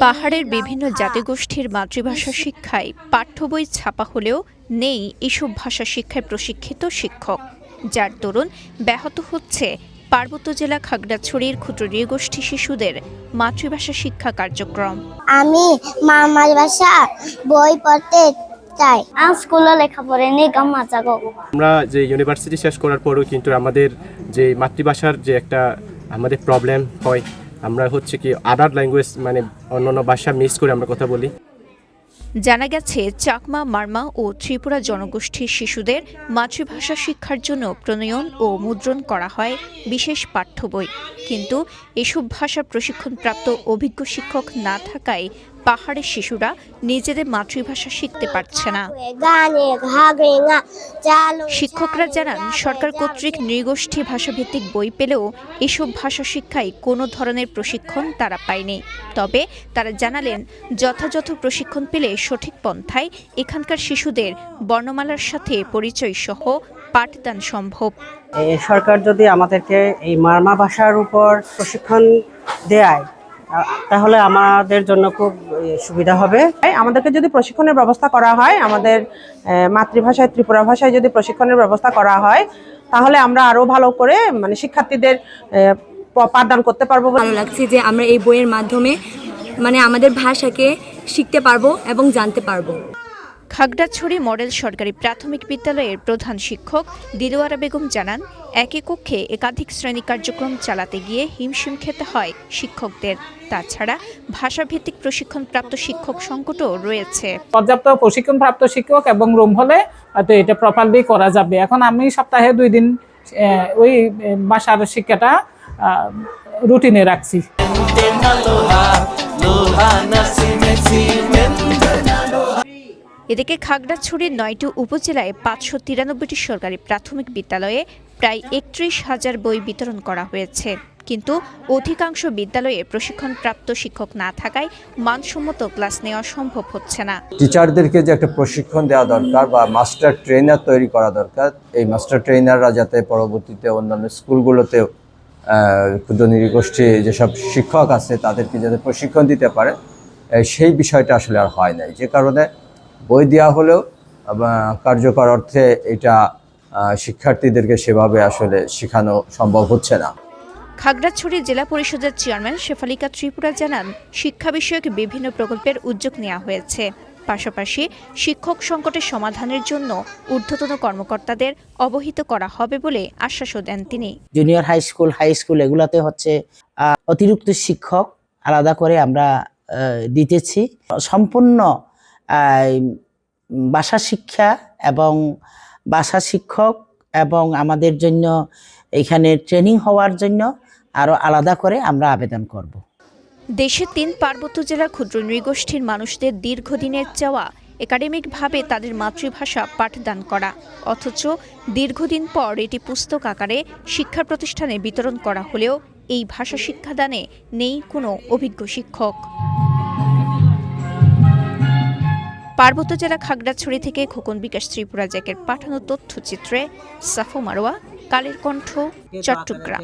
পাহাড়ের বিভিন্ন জাতিগোষ্ঠীর মাতৃভাষা শিক্ষায় পাঠ্য বই ছাপা হলেও নেই এসব ভাষা শিক্ষায় প্রশিক্ষিত শিক্ষক, যার দরুন ব্যাহত হচ্ছে পার্বত্য জেলা খাগড়াছড়ির ক্ষুদ্র নৃগোষ্ঠী শিশুদের মাতৃভাষা শিক্ষা কার্যক্রম। আমি মামার ভাষা বই পড়তে চাই, স্কুলে লেখাপড়া নিয়ে গাম্মা যাবো। আমরা যে ইউনিভার্সিটি শেষ করার পরও কিন্তু আমাদের যে মাতৃভাষার যে একটা আমাদের প্রবলেম হয়, আমরা হচ্ছে কি আদার ল্যাঙ্গুয়েজ মানে অন্যান্য ভাষা মিস করে আমরা কথা বলি। জানা গেছে চাকমা, মারমা ও ত্রিপুরা জনগোষ্ঠীর শিশুদের মাতৃভাষা শিক্ষার জন্য প্রণয়ন ও মুদ্রণ করা হয় বিশেষ পাঠ্য বই, কিন্তু এসব ভাষা প্রশিক্ষণপ্রাপ্ত অভিজ্ঞ শিক্ষক না থাকায় পাহাড়ের শিশুরা নিজেদের মাতৃভাষা শিখতে পারছে না। শিক্ষকরা জানান, সরকার কর্তৃক নৃগোষ্ঠী ভাষাভিত্তিক বই পেলেও এসব ভাষা শিক্ষায় কোনো ধরনের প্রশিক্ষণ তারা পায়নি। তবে তারা জানালেন, যথাযথ প্রশিক্ষণ পেলে সঠিক পন্থায় এখানকার শিশুদের বর্ণমালার সাথে পরিচয় সহ পাঠদান সম্ভব। সরকার যদি আমাদেরকে এই মারমা ভাষার উপর প্রশিক্ষণ দেয় তাহলে আমাদের জন্য খুব সুবিধা হবে। আমাদেরকে যদি প্রশিক্ষণের ব্যবস্থা করা হয়, আমাদের মাতৃভাষায় ত্রিপুরা ভাষায় যদি প্রশিক্ষণের ব্যবস্থা করা হয়, তাহলে আমরা আরো ভালো করে মানে শিক্ষার্থীদের পাঠদান করতে পারবো। ভালো লাগছে যে আমরা এই বইয়ের মাধ্যমে মানে আমাদের ভাষাকে শিখতে পারবো এবং জানতে পারবো। খাগড়াছড়ি মডেল সরকারি প্রাথমিক বিদ্যালয়ের প্রধান শিক্ষক দিলওয়ারা বেগম জানান, একই কক্ষে একাধিক শ্রেণী কার্যক্রম চালাতে গিয়ে হিমশিম খেতে হয় শিক্ষকদের। তাছাড়া ভাষাভিত্তিক প্রশিক্ষণপ্রাপ্ত শিক্ষক সংকটও রয়েছে। পর্যাপ্ত প্রশিক্ষণপ্রাপ্ত শিক্ষক এবং রুম হলে হয়তো এটা প্রপারলি করা যাবে। এখন আমি সপ্তাহে 2 দিন ওই ভাষার শিক্ষাটা রুটিনে রাখছি। এদিকে খাগড়াছড়ির 9টি উপজেলায় 593টি সরকারি প্রাথমিক বিদ্যালয়ে প্রায় 31,000 বই বিতরণ করা হয়েছে, কিন্তু অধিকাংশ বিদ্যালয়ে প্রশিক্ষণপ্রাপ্ত শিক্ষক না থাকায় মানসম্মত ক্লাস নেওয়া সম্ভব হচ্ছে না। টিচারদেরকে যে একটা প্রশিক্ষণ দেওয়া দরকার বা মাস্টার ট্রেনার তৈরি করা দরকার, এই মাস্টার ট্রেনাররা যাতে পরবর্তীতে অন্যান্য স্কুলগুলোতেও ক্ষুদ্র নৃগোষ্ঠী যেসব শিক্ষক আছে তাদেরকে যাতে প্রশিক্ষণ দিতে পারে, সেই বিষয়টা আসলে আর হয় নাই। যে কারণে বই দেওয়া হলেও কার্যকর অর্থে এটা শিক্ষার্থীদেরকে সেভাবে আসলে শেখানো সম্ভব হচ্ছে না। খাগড়াছড়ি জেলা পরিষদের চেয়ারম্যান শেফালিকা ত্রিপুরা জানান, শিক্ষা বিষয়ক বিভিন্ন প্রকল্পের উদ্যোগ নেওয়া হয়েছে। পাশাপাশি শিক্ষক সংকটের সমাধানের জন্য ঊর্ধ্বতন কর্মকর্তাদের অবহিত করা হবে বলে আশ্বাসও দেন তিনি। জুনিয়র হাই স্কুল এগুলাতে হচ্ছে অতিরিক্ত শিক্ষক আলাদা করে আমরা দিতেছি। সম্পূর্ণ ভাষা শিক্ষা এবং ভাষা শিক্ষক এবং আমাদের জন্য এখানে ট্রেনিং হওয়ার জন্য আরো আলাদা করে আমরা আবেদন করব। দেশের 3 পার্বত্য জেলার ক্ষুদ্র নৃগোষ্ঠীর মানুষদের দীর্ঘদিনের চাওয়া একাডেমিকভাবে তাদের মাতৃভাষা পাঠদান করা, অথচ দীর্ঘদিন পর এটি পুস্তক আকারে শিক্ষা প্রতিষ্ঠানে বিতরণ করা হলেও এই ভাষা শিক্ষাদানে নেই কোনো অভিজ্ঞ শিক্ষক। পার্বত্য জেলা খাগড়াছড়ি থেকে খোকন বিকাশ ত্রিপুরা জ্যাকের পাঠানো তথ্যচিত্রে সাফু মারোয়া, কালের কণ্ঠ, চট্টগ্রাম।